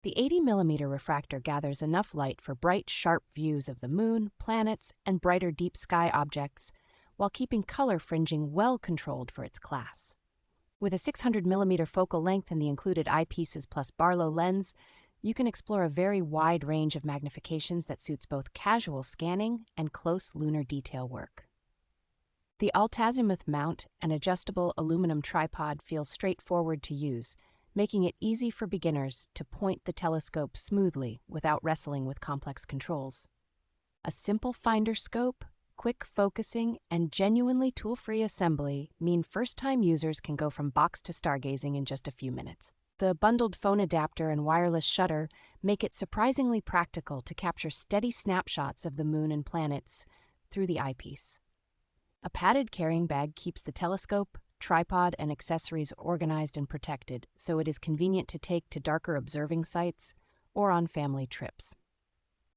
The 80mm refractor gathers enough light for bright, sharp views of the moon, planets, and brighter deep sky objects, while keeping color fringing well controlled for its class. With a 600mm focal length and the included eyepieces plus Barlow lens, you can explore a very wide range of magnifications that suits both casual scanning and close lunar detail work. The altazimuth mount and adjustable aluminum tripod feel straightforward to use, making it easy for beginners to point the telescope smoothly without wrestling with complex controls. A simple finder scope, quick focusing, and genuinely tool-free assembly mean first-time users can go from box to stargazing in just a few minutes. The bundled phone adapter and wireless shutter make it surprisingly practical to capture steady snapshots of the moon and planets through the eyepiece. A padded carrying bag keeps the telescope, tripod, and accessories organized and protected, so it is convenient to take to darker observing sites or on family trips.